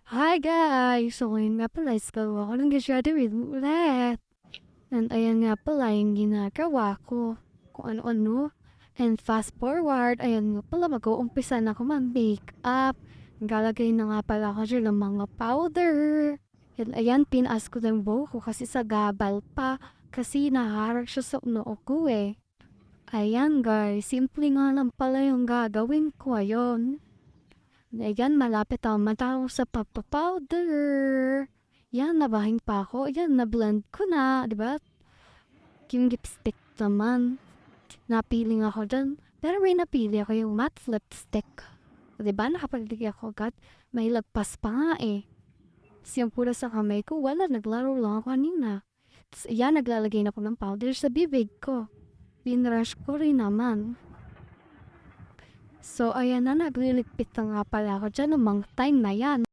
Hi guys! So ngayon nga pala is gawa ko ng graduate ulit. And ayan nga pala yung ginagawa ko. Kung ano-ano. And fast forward, ayan nga pala mag-uumpisa na ako mag-makeup. Naglalagay na nga pala ako dyan ng mga powder. And ayan, pinaas ko ng buhok ko kasi sa gabal pa. Kasi naharag siya sa noo ko eh. Ayan guys, simple nga lang pala yung gagawin ko. Ayun. Ayan, malapit ako matapos sa pagpa-powder. Yan, nabahing pa ako. Yan, na-blend ko na, di ba? Yung lipstick naman, napiling ako dyan. Pero may napili ako yung matte lipstick. Di ba? Nakapagligay ako agad. May lagpas pa nga eh. Tapos yung pula sa kamay ko, wala, naglaro lang ako kanina. Tapos yan, naglalagay na ako ng powder sa bibig ko. Pinrush ko rin naman. So, ayan na, nagliligpit na nga pala ako dyan ng mga time na yan.